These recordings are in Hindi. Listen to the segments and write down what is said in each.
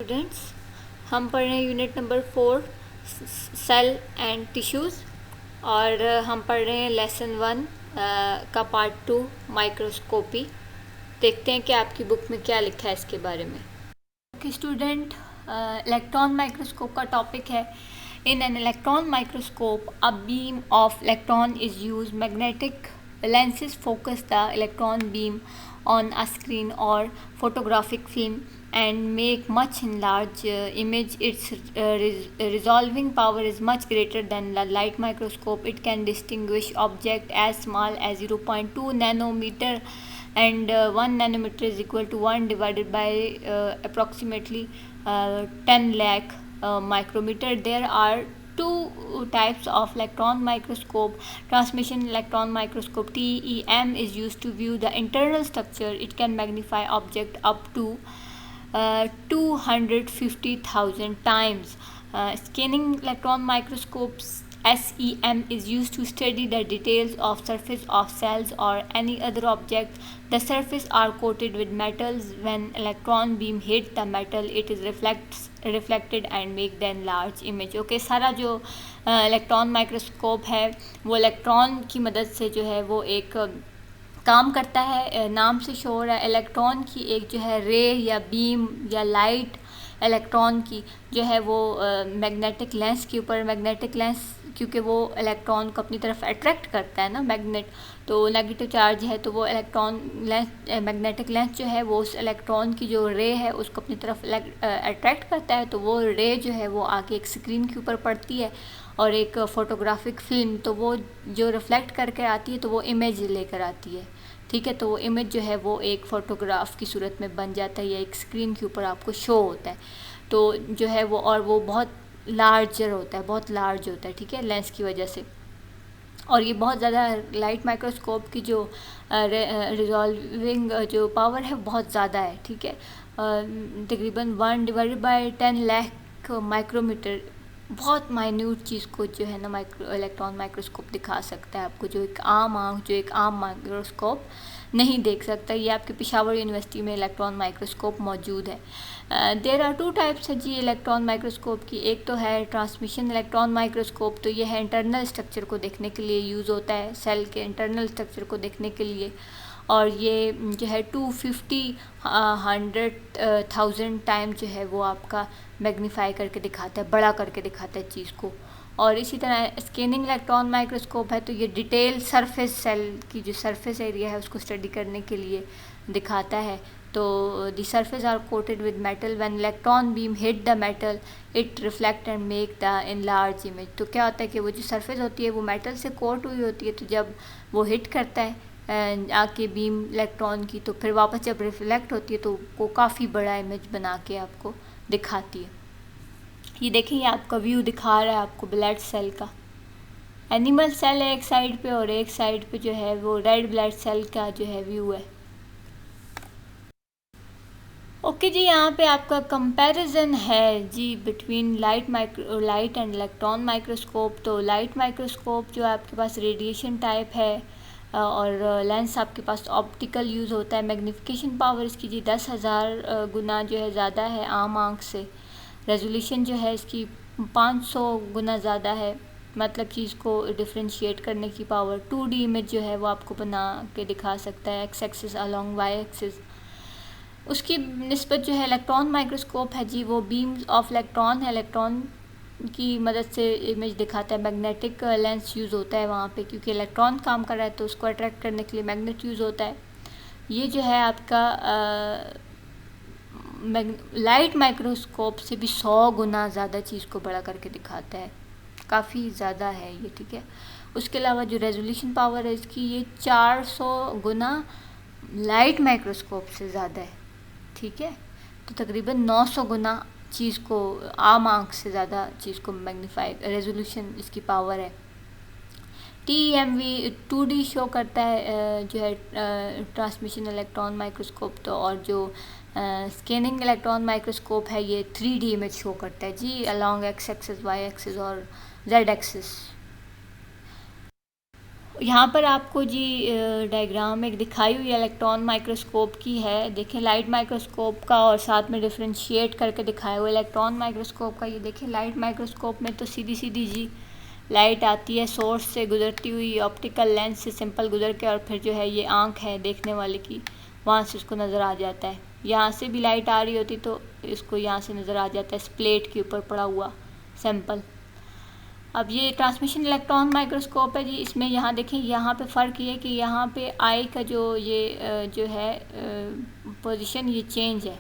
स्टूडेंट्स, हम पढ़ रहे हैं unit number 4 cell and tissues और हम पढ़ रहे हैं लेसन 1 का पार्ट 2 माइक्रोस्कोपी। देखते हैं कि आपकी बुक में क्या लिखा है इसके बारे में। ओके स्टूडेंट, इलेक्ट्रॉन माइक्रोस्कोप का टॉपिक है। In an electron microscope a beam of electron is use magnetic lenses focus the electron beam on a screen or photographic film and make much enlarged image. Its resolving power is much greater than the light microscope. It can distinguish object as small as 0.2 nanometer and 1 nanometer is equal to 1 divided by approximately 10 lakh micrometer. There are two types of electron microscope. Transmission electron microscope TEM is used to view the internal structure. It can magnify object up to 250,000 times. Scanning electron microscopes SEM is used to study the details of surface of cells or any other object. The surface are coated with metals. When electron beam hit the metal, it is reflected and make the enlarged image. Okay सारा जो इलेक्ट्रॉन माइक्रोस्कोप है वो इलेक्ट्रॉन की मदद से जो है वो एक काम करता है। नाम से शो हो रहा है इलेक्ट्रॉन की एक जो है रे या बीम या लाइट इलेक्ट्रॉन की जो है वो मैग्नेटिक लेंस के ऊपर, मैग्नेटिक लेंस क्योंकि वो इलेक्ट्रॉन को अपनी तरफ अट्रैक्ट करता है ना, मैग्नेट तो नेगेटिव चार्ज है तो वो इलेक्ट्रॉन लेंस मैग्नेटिक लेंस जो है वो उस इलेक्ट्रॉन की जो रे है उसको अपनी तरफ अट्रैक्ट करता है। तो वो रे जो है वो आके एक स्क्रीन के ऊपर पड़ती है और एक फोटोग्राफिक फिल्म, तो वो जो रिफ्लेक्ट करके आती है तो वो इमेज लेकर आती है। ठीक है, तो वो इमेज जो है वो एक फ़ोटोग्राफ की सूरत में बन जाता है या एक स्क्रीन के ऊपर आपको शो होता है। तो जो है वो और वो बहुत लार्जर होता है, बहुत लार्ज होता है, ठीक है, लेंस की वजह से। और ये बहुत ज़्यादा लाइट माइक्रोस्कोप की जो रिजॉल्विंग जो पावर है बहुत ज़्यादा है, ठीक है, तकरीबन 1 डिवाइडेड बाई 10 लाख माइक्रोमीटर। बहुत माइन्यूट चीज़ को जो है ना इलेक्ट्रॉन माइक्रोस्कोप दिखा सकता है आपको, जो एक आम आँख, जो एक आम माइक्रोस्कोप नहीं देख सकता। ये आपके पेशावर यूनिवर्सिटी में इलेक्ट्रॉन माइक्रोस्कोप मौजूद है। देयर आर 2 टाइप्स है जी इलेक्ट्रॉन माइक्रोस्कोप की। एक तो है ट्रांसमिशन इलेक्ट्रॉन माइक्रोस्कोप, तो ये है इंटरनल स्ट्रक्चर को देखने के लिए यूज़ होता है, सेल के इंटरनल स्ट्रक्चर को देखने के लिए। और ये जो है 250,000 टाइम जो है वो आपका मैग्नीफाई करके दिखाता है, बड़ा करके दिखाता है चीज़ को। और इसी तरह स्कैनिंग इलेक्ट्रॉन माइक्रोस्कोप है तो ये डिटेल सरफेस सेल की जो सरफेस एरिया है उसको स्टडी करने के लिए दिखाता है। तो the surface are coated with metal, when electron beam hit the metal it reflect and make the enlarge image. तो क्या होता है कि वो जो सरफेस होती है वो मेटल से कोट हुई होती है, तो जब वो हिट करता है आके बीम इलेक्ट्रॉन की, तो फिर वापस जब रिफ्लेक्ट होती है तो वो काफ़ी बड़ा इमेज बना के आपको दिखाती है। ये देखें, ये आपका व्यू दिखा रहा है आपको ब्लड सेल का। एनिमल सेल है एक साइड पे और एक साइड पे जो है वो रेड ब्लड सेल का जो है व्यू है। ओके जी, यहाँ पे आपका कंपैरिजन है जी between light and electron microscope. तो लाइट माइक्रोस्कोप जो आपके पास रेडिएशन टाइप है और लेंस आपके पास ऑप्टिकल यूज़ होता है। मैग्नीफिकेशन पावर इसकी जी 10,000 गुना जो है ज़्यादा है आम आँख से। रेजोल्यूशन जो है इसकी 500 गुना ज़्यादा है, मतलब चीज़ को डिफ्रेंशिएट करने की पावर। 2D इमेज जो है वो आपको बना के दिखा सकता है X axis along Y axis. उसकी निस्बत जो है इलेक्ट्रॉन माइक्रोस्कोप है जी वो बीम्स ऑफ इलेक्ट्रॉन है, इलेक्ट्रॉन की मदद से इमेज दिखाता है। मैग्नेटिक लेंस यूज़ होता है वहाँ पे, क्योंकि इलेक्ट्रॉन काम कर रहा है तो उसको अट्रैक्ट करने के लिए मैग्नेट यूज़ होता है। ये जो है आपका लाइट माइक्रोस्कोप से भी 100 गुना ज़्यादा चीज़ को बड़ा करके दिखाता है, काफ़ी ज़्यादा है ये, ठीक है। उसके अलावा जो रेजोल्यूशन पावर है इसकी ये 400 गुना लाइट माइक्रोस्कोप से ज़्यादा है, ठीक है। तो तकरीबन 900 गुना चीज़ को, आम आँख से ज़्यादा चीज़ को मैग्नीफाई रेजोल्यूशन इसकी पावर है। TEMV 2D शो करता है जो है ट्रांसमिशन इलेक्ट्रॉन माइक्रोस्कोप, तो और जो स्कैनिंग इलेक्ट्रॉन माइक्रोस्कोप है ये 3D इमेज शो करता है जी along X axis, Y axis और जेड एक्सिस। यहाँ पर आपको जी डायग्राम एक दिखाई हुई इलेक्ट्रॉन माइक्रोस्कोप की है। देखिए लाइट माइक्रोस्कोप का और साथ में डिफ्रेंशिएट करके दिखाया हुआ इलेक्ट्रॉन माइक्रोस्कोप का। ये देखिए लाइट माइक्रोस्कोप में तो सीधी सीधी जी लाइट आती है सोर्स से गुजरती हुई ऑप्टिकल लेंस से सिंपल गुजर के, और फिर जो है ये आँख है देखने वाले की, वहाँ से उसको नज़र आ जाता है। यहाँ से भी लाइट आ रही होती तो इसको यहाँ से नज़र आ जाता है इस प्लेट के ऊपर पड़ा हुआ सैंपल। अब ये ट्रांसमिशन इलेक्ट्रॉन माइक्रोस्कोप है जी। इसमें यहाँ देखें, यहाँ पे फ़र्क ये है कि यहाँ पे आई का जो है पोजीशन ये चेंज है।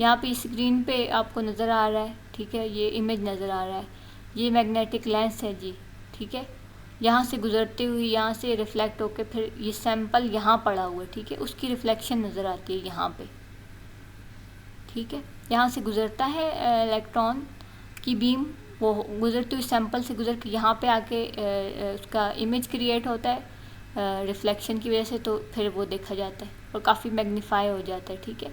यहाँ पे स्क्रीन पे आपको नज़र आ रहा है, ठीक है, ये इमेज नज़र आ रहा है। ये मैग्नेटिक लेंस है जी, ठीक है। यहाँ से गुजरते हुए यहाँ से रिफ्लेक्ट होकर फिर ये सैंपल यहाँ पड़ा हुआ है, ठीक है, उसकी रिफ्लेक्शन नज़र आती है यहाँ पे, ठीक है। यहाँ से गुजरता है इलेक्ट्रॉन की बीम, वो गुजरती हुई सैंपल से गुजर के यहाँ पे आके उसका इमेज क्रिएट होता है रिफ्लेक्शन की वजह से, तो फिर वो देखा जाता है और काफ़ी मैग्नीफाई हो जाता है, ठीक है।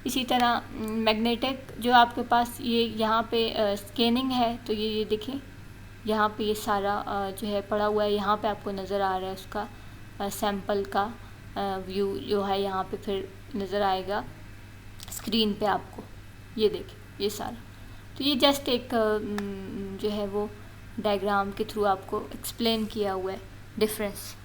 इसी तरह मैग्नेटिक जो आपके पास ये यहाँ पे स्कैनिंग है, तो ये देखें यहाँ पे ये सारा जो है पड़ा हुआ है, यहाँ पे आपको नज़र आ रहा है उसका सैंपल का व्यू जो है यहाँ पे फिर नज़र आएगा स्क्रीन पे आपको। ये देखें ये सारा, तो ये जस्ट एक जो है वो डायग्राम के थ्रू आपको एक्सप्लेन किया हुआ है डिफरेंस।